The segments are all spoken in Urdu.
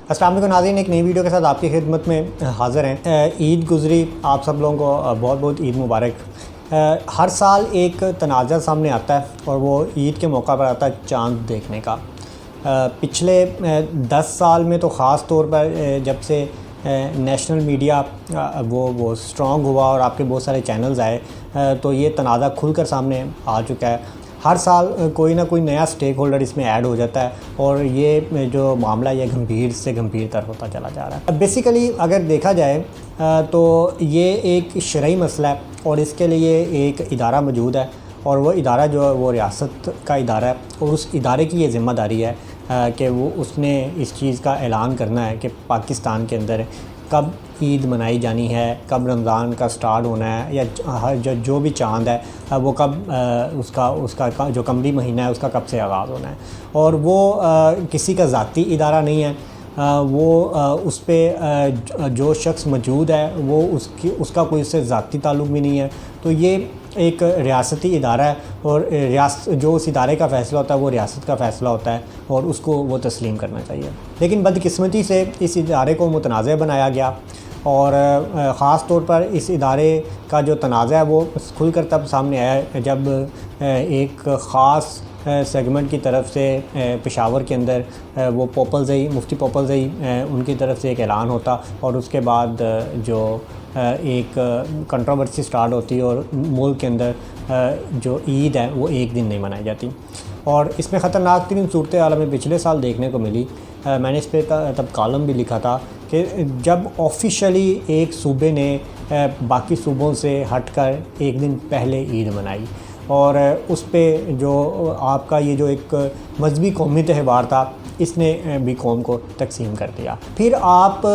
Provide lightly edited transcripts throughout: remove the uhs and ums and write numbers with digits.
السلام علیکم ناظرین، ایک نئی ویڈیو کے ساتھ آپ کی خدمت میں حاضر ہیں۔ عید گزری، آپ سب لوگوں کو بہت بہت عید مبارک۔ ہر سال ایک تنازع سامنے آتا ہے اور وہ عید کے موقع پر آتا ہے چاند دیکھنے کا۔ پچھلے 10 سال میں تو خاص طور پر جب سے نیشنل میڈیا وہ سٹرونگ ہوا اور آپ کے بہت سارے چینلز آئے تو یہ تنازع کھل کر سامنے آ چکا ہے۔ ہر سال کوئی نہ کوئی نیا سٹیک ہولڈر اس میں ایڈ ہو جاتا ہے اور یہ جو معاملہ یہ گھمبیر سے گھمبیر تر ہوتا چلا جا رہا ہے۔ بیسیکلی اگر دیکھا جائے تو یہ ایک شرعی مسئلہ ہے اور اس کے لیے ایک ادارہ موجود ہے اور وہ ادارہ جو ہے وہ ریاست کا ادارہ ہے اور اس ادارے کی یہ ذمہ داری ہے کہ وہ اس نے اس چیز کا اعلان کرنا ہے کہ پاکستان کے اندر کب عید منائی جانی ہے، کب رمضان کا سٹارٹ ہونا ہے، یا جو بھی چاند ہے وہ کب اس کا جو قمری مہینہ ہے اس کا کب سے آغاز ہونا ہے۔ اور وہ کسی کا ذاتی ادارہ نہیں ہے، وہ اس پہ جو شخص موجود ہے وہ اس کا کوئی اس سے ذاتی تعلق بھی نہیں ہے۔ تو یہ ایک ریاستی ادارہ ہے اور جو اس ادارے کا فیصلہ ہوتا ہے وہ ریاست کا فیصلہ ہوتا ہے اور اس کو وہ تسلیم کرنا چاہیے۔ لیکن بدقسمتی سے اس ادارے کو متنازع بنایا گیا اور خاص طور پر اس ادارے کا جو تنازع ہے وہ کھل کر تب سامنے آیا ہے جب ایک خاص سیگمنٹ کی طرف سے پشاور کے اندر وہ مفتی پوپلزئی ان کی طرف سے ایک اعلان ہوتا اور اس کے بعد جو ایک کنٹروورسی سٹارٹ ہوتی اور ملک کے اندر جو عید ہے وہ ایک دن نہیں منائی جاتی۔ اور اس میں خطرناک ترین صورتحال ہمیں پچھلے سال دیکھنے کو ملی۔ میں نے اس پہ تب کالم بھی لکھا تھا کہ جب آفیشلی ایک صوبے نے باقی صوبوں سے ہٹ کر ایک دن پہلے عید منائی اور اس پہ جو آپ کا یہ جو ایک مذہبی قومی تہوار تھا اس نے بھی قوم کو تقسیم کر دیا۔ پھر آپ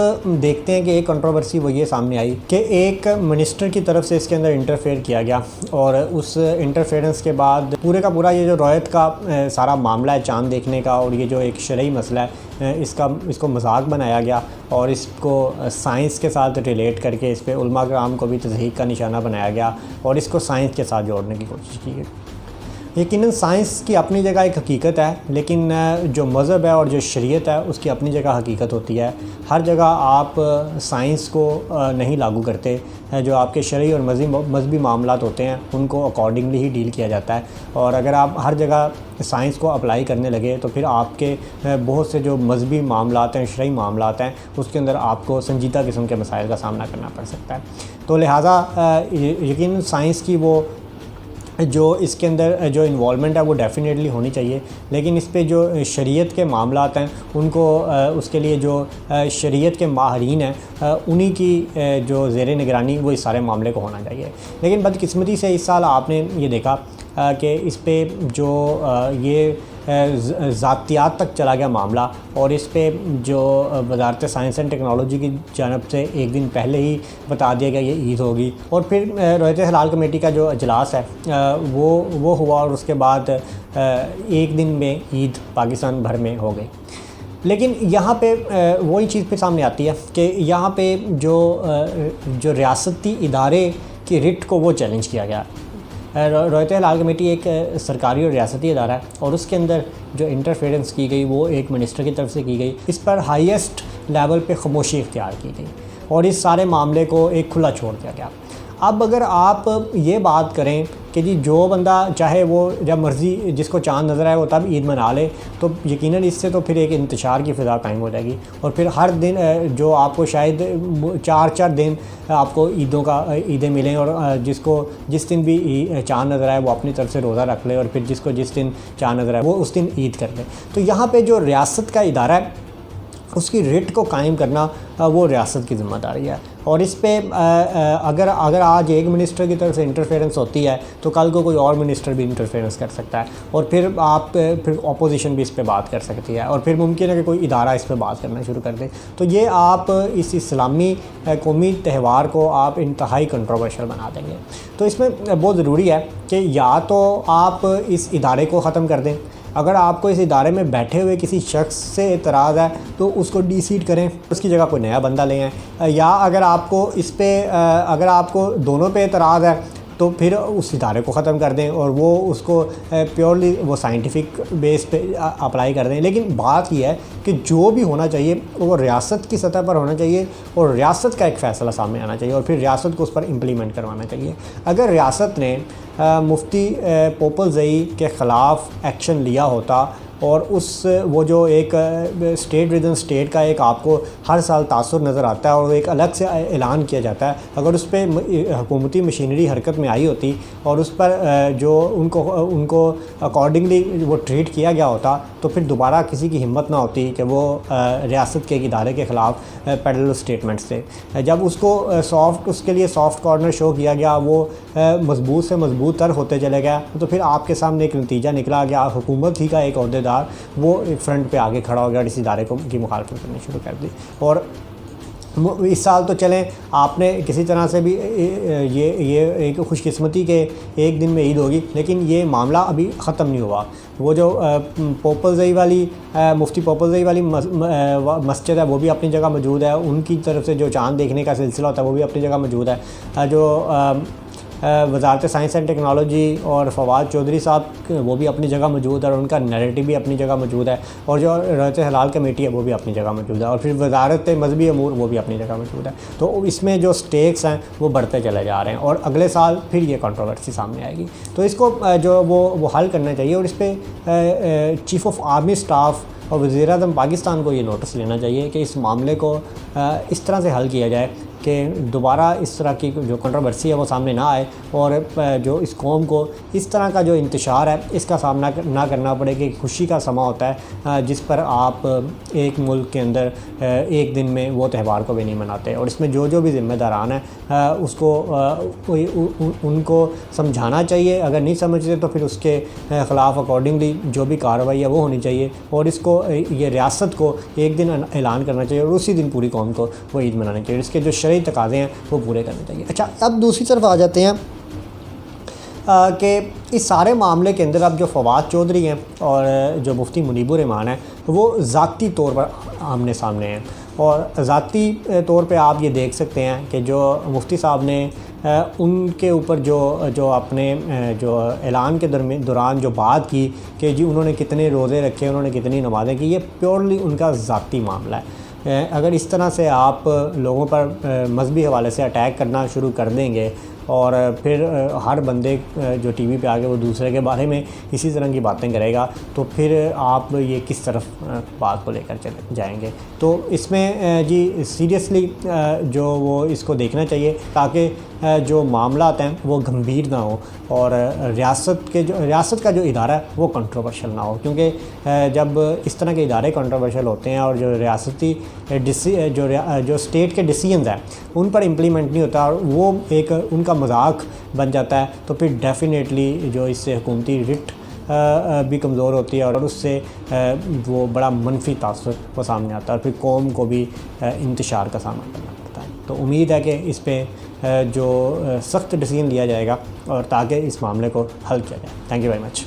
دیکھتے ہیں کہ ایک کنٹروورسی وہ یہ سامنے آئی کہ ایک منسٹر کی طرف سے اس کے اندر انٹرفیئر کیا گیا اور اس انٹرفیئرنس کے بعد پورے کا پورا یہ جو رویت کا سارا معاملہ ہے چاند دیکھنے کا اور یہ جو ایک شرعی مسئلہ ہے اس کو مذاق بنایا گیا اور اس کو سائنس کے ساتھ ریلیٹ کر کے اس پہ علماء کرام کو بھی تضحیق کا نشانہ بنایا گیا اور اس کو سائنس کے ساتھ جوڑنے کی کوشش کی گئی۔ یقیناً سائنس کی اپنی جگہ ایک حقیقت ہے، لیکن جو مذہب ہے اور جو شریعت ہے اس کی اپنی جگہ حقیقت ہوتی ہے۔ ہر جگہ آپ سائنس کو نہیں لاگو کرتے، جو آپ کے شرعی اور مذہبی معاملات ہوتے ہیں ان کو اکارڈنگلی ہی ڈیل کیا جاتا ہے۔ اور اگر آپ ہر جگہ سائنس کو اپلائی کرنے لگے تو پھر آپ کے بہت سے جو مذہبی معاملات ہیں، شرعی معاملات ہیں، اس کے اندر آپ کو سنجیدہ قسم کے مسائل کا سامنا کرنا پڑ سکتا ہے۔ تو لہٰذا یقیناً سائنس کی وہ جو اس کے اندر جو انوالومنٹ ہے وہ ڈیفینیٹلی ہونی چاہیے، لیکن اس پہ جو شریعت کے معاملات ہیں ان کو اس کے لیے جو شریعت کے ماہرین ہیں انہی کی جو زیر نگرانی وہ اس سارے معاملے کو ہونا چاہیے۔ لیکن بدقسمتی سے اس سال آپ نے یہ دیکھا کہ اس پہ جو یہ ذاتیات تک چلا گیا معاملہ اور اس پہ جو وزارت سائنس اینڈ ٹیکنالوجی کی جانب سے ایک دن پہلے ہی بتا دیا گیا یہ عید ہوگی اور پھر رویت ہلال کمیٹی کا جو اجلاس ہے وہ ہوا اور اس کے بعد ایک دن میں عید پاکستان بھر میں ہو گئی۔ لیکن یہاں پہ وہی چیز پھر سامنے آتی ہے کہ یہاں پہ جو ریاستی ادارے کی رٹ کو وہ چیلنج کیا گیا۔ رویت ہلال کمیٹی ایک سرکاری اور ریاستی ادارہ ہے اور اس کے اندر جو انٹرفیئرنس کی گئی وہ ایک منسٹر کی طرف سے کی گئی، اس پر ہائیسٹ لیول پہ خاموشی اختیار کی گئی اور اس سارے معاملے کو ایک کھلا چھوڑ دیا گیا۔ اب اگر آپ یہ بات کریں کہ جی جو بندہ چاہے وہ جب مرضی جس کو چاند نظر آئے وہ تب عید منا لے تو یقیناً اس سے تو پھر ایک انتشار کی فضا قائم ہو جائے گی اور پھر ہر دن جو آپ کو شاید 4 دن آپ کو عیدیں ملیں اور جس دن بھی چاند نظر آئے وہ اپنی طرف سے روزہ رکھ لے اور پھر جس کو جس دن چاند نظر آئے وہ اس دن عید کر لے۔ تو یہاں پہ جو ریاست کا ادارہ ہے اس کی رٹ کو قائم کرنا وہ ریاست کی ذمہ داری ہے اور اس پہ اگر آج ایک منسٹر کی طرف سے انٹرفیئرنس ہوتی ہے تو کل کو کوئی اور منسٹر بھی انٹرفیئرنس کر سکتا ہے اور پھر اپوزیشن بھی اس پہ بات کر سکتی ہے اور پھر ممکن ہے کہ کوئی ادارہ اس پہ بات کرنا شروع کر دے۔ تو یہ آپ اس اسلامی قومی تہوار کو آپ انتہائی کنٹروورشل بنا دیں گے۔ تو اس میں بہت ضروری ہے کہ یا تو آپ اس ادارے کو ختم کر دیں، اگر آپ کو اس ادارے میں بیٹھے ہوئے کسی شخص سے اعتراض ہے تو اس کو ڈی سیٹ کریں، اس کی جگہ کوئی نیا بندہ لے آئیں، یا اگر آپ کو اس پہ اگر آپ کو دونوں پہ اعتراض ہے تو پھر اس ادارے کو ختم کر دیں اور وہ اس کو پیورلی وہ سائنٹیفک بیس پہ اپلائی کر دیں. لیکن بات یہ ہے کہ جو بھی ہونا چاہیے وہ ریاست کی سطح پر ہونا چاہیے اور ریاست کا ایک فیصلہ سامنے آنا چاہیے اور پھر ریاست کو اس پر امپلیمنٹ کروانا چاہیے. اگر ریاست نے مفتی پوپل زئی کے خلاف ایکشن لیا ہوتا اور وہ جو ایک اسٹیٹ ود ان اسٹیٹ کا ایک آپ کو ہر سال تاثر نظر آتا ہے اور ایک الگ سے اعلان کیا جاتا ہے, اگر اس پہ حکومتی مشینری حرکت میں آئی ہوتی اور اس پر جو ان کو اکارڈنگلی وہ ٹریٹ کیا گیا ہوتا تو پھر دوبارہ کسی کی ہمت نہ ہوتی کہ وہ ریاست کے ایک ادارے کے خلاف پیڈل اسٹیٹمنٹس تھے. جب اس کے لیے سافٹ کارنر شو کیا گیا, وہ مضبوط سے مضبوط تر ہوتے چلے گیا, تو پھر آپ کے سامنے ایک نتیجہ نکلا گیا, حکومت ہی کا ایک عہدیدار وہ فرنٹ پہ آگے کھڑا ہو گیا اور اس ادارے کی مخالفت کرنی شروع کر دی. اور اس سال تو چلیں آپ نے کسی طرح سے بھی یہ ایک خوش قسمتی کے ایک دن میں عید ہوگی, لیکن یہ معاملہ ابھی ختم نہیں ہوا. وہ جو پوپل زئی والی مفتی پوپل زئی والی مسجد ہے وہ بھی اپنی جگہ موجود ہے, ان کی طرف سے جو چاند دیکھنے کا سلسلہ ہوتا ہے وہ بھی اپنی جگہ موجود ہے. جو وزارت سائنس اینڈ ٹیکنالوجی اور فواد چودھری صاحب وہ بھی اپنی جگہ موجود ہے اور ان کا نیریٹو بھی اپنی جگہ موجود ہے, اور جو رایت حلال کمیٹی ہے وہ بھی اپنی جگہ موجود ہے, اور پھر وزارت مذہبی امور وہ بھی اپنی جگہ موجود ہے. تو اس میں جو سٹیکس ہیں وہ بڑھتے چلے جا رہے ہیں اور اگلے سال پھر یہ کنٹروورسی سامنے آئے گی. تو اس کو جو وہ حل کرنا چاہیے اور اس پہ چیف آف آرمی اسٹاف اور وزیر اعظم پاکستان کو یہ نوٹس لینا چاہیے کہ اس معاملے کو اس طرح سے حل کیا جائے کہ دوبارہ اس طرح کی جو کنٹروورسی ہے وہ سامنے نہ آئے اور جو اس قوم کو اس طرح کا جو انتشار ہے اس کا سامنا نہ کرنا پڑے کہ خوشی کا سما ہوتا ہے جس پر آپ ایک ملک کے اندر ایک دن میں وہ تہوار کو بھی نہیں مناتے. اور اس میں جو بھی ذمہ داران ہیں اس کو ان کو سمجھانا چاہیے, اگر نہیں سمجھتے تو پھر اس کے خلاف اکارڈنگلی جو بھی کارروائی ہے وہ ہونی چاہیے, اور اس کو یہ ریاست کو ایک دن اعلان کرنا چاہیے اور اسی دن پوری قوم کو وہ عید منانی چاہیے. اس کے جو شرعی تقاضے ہیں وہ پورے کرنے چاہیے. اچھا, اب دوسری طرف آ جاتے ہیں کہ اس سارے معاملے کے اندر اب جو فواد چودھری ہیں اور جو مفتی منیب الرحمان ہیں وہ ذاتی طور پر آمنے سامنے ہیں, اور ذاتی طور پہ آپ یہ دیکھ سکتے ہیں کہ جو مفتی صاحب نے ان کے اوپر جو اپنے جو اعلان کے دوران جو بات کی کہ جی انہوں نے کتنے روزے رکھے, انہوں نے کتنی نمازیں کی, یہ پیورلی ان کا ذاتی معاملہ ہے. اگر اس طرح سے آپ لوگوں پر مذہبی حوالے سے اٹیک کرنا شروع کر دیں گے اور پھر ہر بندے جو ٹی وی پہ آ کے وہ دوسرے کے بارے میں اسی طرح کی باتیں کرے گا تو پھر آپ یہ کس طرف بات کو لے کر چلے جائیں گے. تو اس میں جی سیریسلی جو وہ اس کو دیکھنا چاہیے تاکہ جو معاملات ہیں وہ گمبھیر نہ ہوں اور ریاست کا جو ادارہ ہے وہ کنٹروورشل نہ ہو, کیونکہ جب اس طرح کے ادارے کنٹروورشل ہوتے ہیں اور جو ریاستی جو اسٹیٹ کے ڈیسیژنز ہیں ان پر امپلیمنٹ نہیں ہوتا اور وہ ایک ان کا مذاق بن جاتا ہے تو پھر ڈیفینیٹلی جو اس سے حکومتی رٹ بھی کمزور ہوتی ہے اور اس سے وہ بڑا منفی تاثر وہ سامنے آتا ہے اور پھر قوم کو بھی انتشار کا سامنا کرنا پڑتا ہے. تو امید ہے کہ اس پہ جو سخت ڈیسیژن لیا جائے گا اور تاکہ اس معاملے کو حل کیا جائے. Thank you very much.